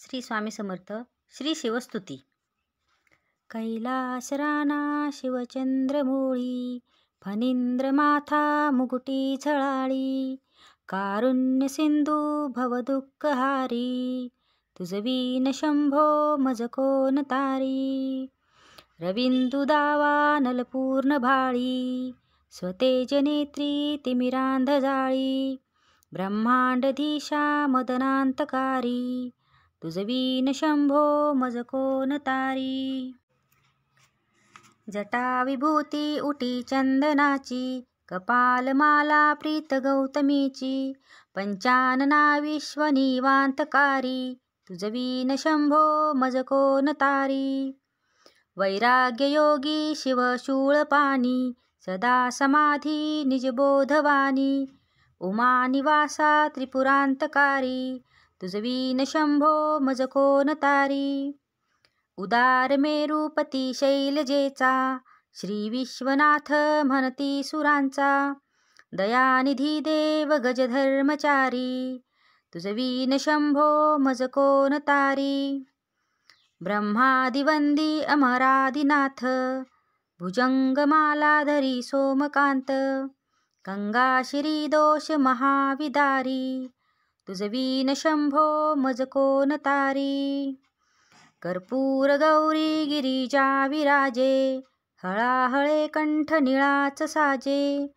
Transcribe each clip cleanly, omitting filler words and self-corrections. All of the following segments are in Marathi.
श्री स्वामी समर्थ. श्री शिवस्तुती. कैलास राना शिवचंद्रमोळी, फणींद्र माथा मुकुटी झळाळी, कारुण्य सिंधू भवदुःखहारी, तुझवीन शंभो मज कोण तारी. रविंदू दावा नलपूर्ण भाळी, स्वतेज नेत्री तिमिरांध जाळी, ब्रह्मांडधीशा मदनांतकारी, तुझवीन शंभो मज कोण तारी. जटा विभूती उटी चंदनाची, कपालमाला प्रीत गौतमीची, पंचानना विश्व निवांतकारी, तुझवीन शंभो मज कोण तारी. वैराग्ययोगी शिवशूळपाणी, सदा समाधी निजबोधवाणी, उमानिवासा त्रिपुरांतकारी, तुझवीन शंभो मज कोण तारी. उदार मेरुपती शैलजेचा, श्री विश्वनाथ म्हणती सुरांचा, दयानिधी देव गजधर्मचारी, तुझवीन शंभो मज कोण तारी. ब्रह्मादिवंदी अमरादिनाथ, भुजंगमालाधरी सोमकांत, गंगाशिरी दोष महाविदारी, तुझवीन शंभो मज कोण तारी. कर्पूर गौरी गिरिजा विराजे, हळाहळे कंठ निळाच साजे,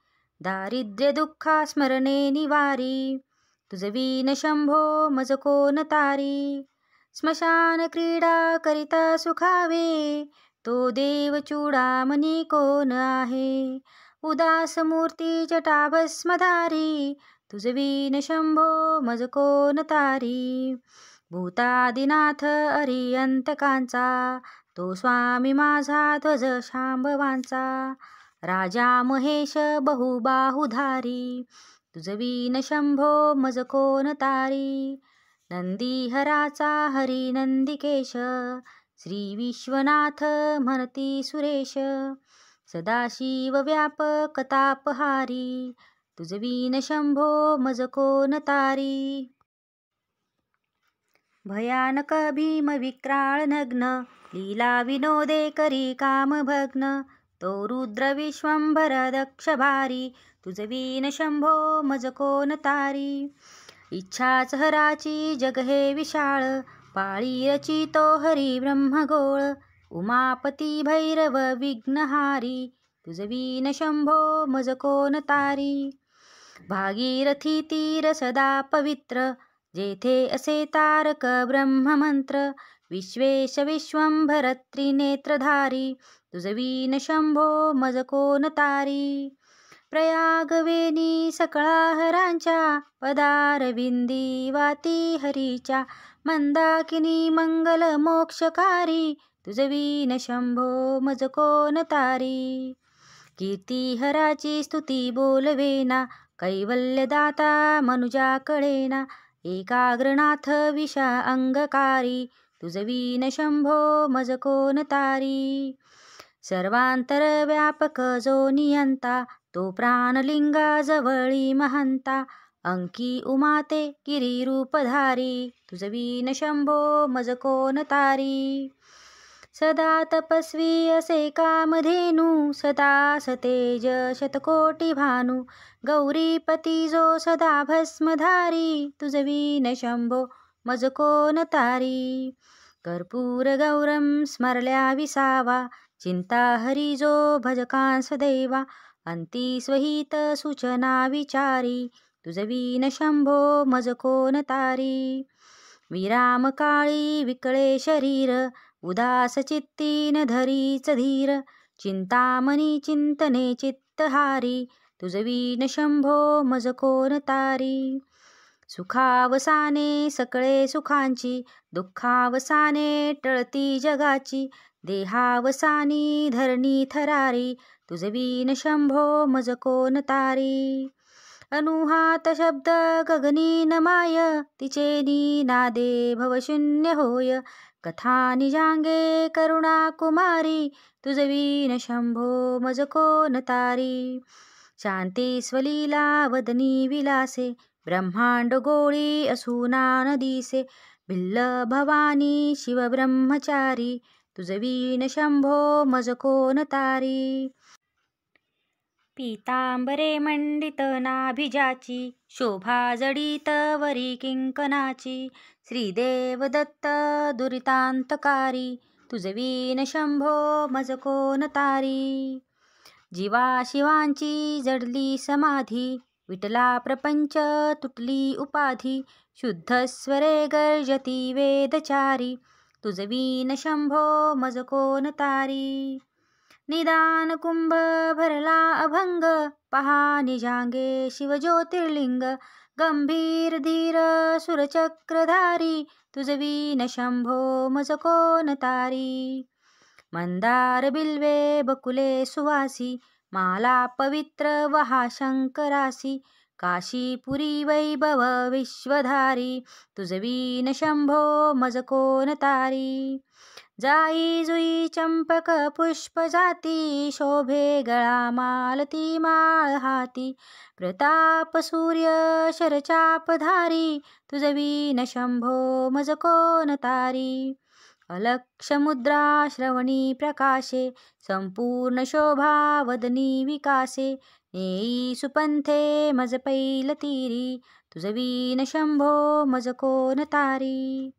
दारिद्र्य दुःखा स्मरणे निवारी, तुझवीन शंभो मज कोण तारी. स्मशान क्रीडा करिता सुखावे, तो देव चूडामणी कोण आहे, उदास मूर्ती जटाभस्मधारी, तुझवीन शंभो मज कोण तारी. भूतादिनाथ अरियंतकांचा, तो स्वामी माझा ध्वज शांभवांचा, राजा महेश बहुबाहुधारी, तुझवीन शंभो मज कोण तारी. नंदीहराचा हरी नंदिकेश, श्री विश्वनाथ म्हणती सुरेश, सदाशिव व्यापक तापहारी, तुझवीन शंभो मज कोण तारी. भयानक भीम विक्राळ नग्न, लीला विनोदे करी कामभग्न, तो रुद्र विश्वंभर दक्ष भारी, तुझवीन शंभो मज कोण तारी. इच्छाच हराची जग हे विशाळ, पाळी रचितो हरी ब्रह्मगोळ, उमापती भैरव विघ्नहारी, तुझवीन शंभो मज कोण तारी. भागीरथी तीर सदा पवित्र, जेथे असे तारक ब्रह्ममंत्र, विश्वेश विश्वंभर त्रिनेत्रधारी, तुझवीन शंभो मज कोण तारी. प्रयागवेनी सकळा हरांच्या, पदारविंदी वाती हरीच्या, मंदाकिनी मंगल मोक्षकारी, तुझवीन शंभो मज कोण तारी. कीर्ती हराची स्तुती बोलवेना, कैवल्यदाता मनुजा कळेना, एकाग्रनाथ विषा अंगकारी, तुझवीन शंभो मज कोण तारी. सर्वांतर व्यापक जो नियंता, तो प्राणलिंगा जवळी महंता, अंकी उमाते गिरी रूपधारी, तुझवीन शंभो मज कोण तारी. सदा तपस्वी असे कामधेनू, सदा सतेज शतकोटी भानू, गौरीपती जो सदा भस्मधारी, तुझवीन शंभो मज कोण तारी. कर्पूर गौरम स्मरल्या विसावा, चिंता हरी जो भजकांस देवा, अंती स्वहित सूचना विचारी, तुझवीन शंभो मज कोण तारी. विराम काळी विकळे शरीर, उदास चित्तीन धरीच धीर, चिंतामणी चिंतने चित्तहारी, तुझवीन शंभो मज कोण तारी. सुखावसाने सकळे सुखांची, दुःखावसाने टळती जगाची, देहावसानी धरणी थरारी, तुझवीन शंभो मज कोण तारी. अनुहात शब्द गगनी नमाय, तिचे नादे भवशून्य होय, कथा निजांगे करुणा कुमारी, तुझवीन शंभो मज कोण तारी. शांती स्वलीला वदनी विलासे, ब्रह्मांड गोळी असूना न दिसे, भिल्ल भवानी शिव ब्रह्मचारी, तुझवीन शंभो मज कोण तारी. पीतांबरे मंडित नाभिजाची, शोभा जडित वरी किंकणाची, श्रीदेव दत्त दुरितांतकारी, तुझवीन शंभो मज कोण तारी. जीवा शिवांची जडली समाधी, विटला प्रपंच तुटली उपाधी, शुद्ध स्वरे गर्जती वेदचारी, तुझवीन शंभो मज कोण तारी. निदान कुंभ भरला अभंग, पहा निजांगे शिव ज्योतिर्लिंग, गंभीर धीर सुरचक्रधारी, तुझवीन शंभो मज कोण तारी. मंदार बिल्वे बकुले सुवासी, माला पवित्र वहा शंकरासी, काशीपुरी वैभव विश्वधारी, तुझवीन शंभो मज कोण तारी. जाई जुई चंपक पुष्प जाती, शोभे गळा मालती माळ हाती, प्रताप सूर्य शरचापधारी, तुझवीन शंभो मज कोण तारी. अलक्ष मुद्रा श्रवणी प्रकाशे, संपूर्ण शोभा वदनी विकासे, नेई सुपंथे मज पैल तीरी, तुझवीन शंभो मज कोण तारी.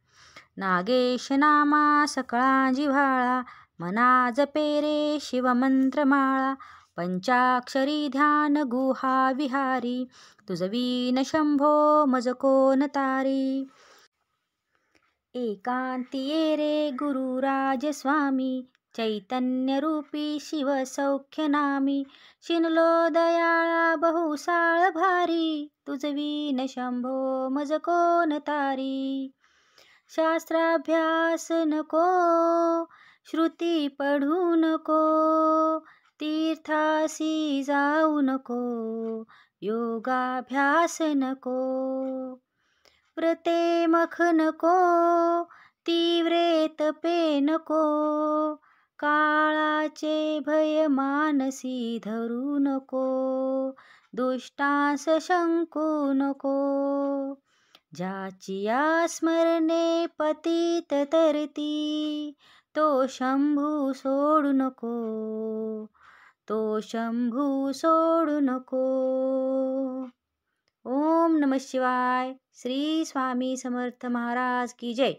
नागेश नामा सकळा जिव्हाळा, मना जपे रे शिवमंत्रमाळा, पंचाक्षरी ध्यान गुहा विहारी, तुझवीन शंभो मज कोण तारी. एकांती ये रे गुरुराज स्वामी, चैतन्य रूपी शिव सौख्य नामी, शिनलो दयाळा बहुसाळ भारी, तुझवीन शंभो मज कोण तारी. शास्त्राभ्यास नको, श्रुती पढू नको, तीर्थासी जाऊ नको, योगाभ्यास नको, व्रते मख नको, तीव्रेत पे नको, काळाचे भय मानसी धरू नको, दुष्टांस शंकू नको, ज्याची या स्मरणे पतित तरती, तो शंभू सोडू नको, तो शंभू सोडू नको. ओम नमः शिवाय. श्री स्वामी समर्थ महाराज की जय.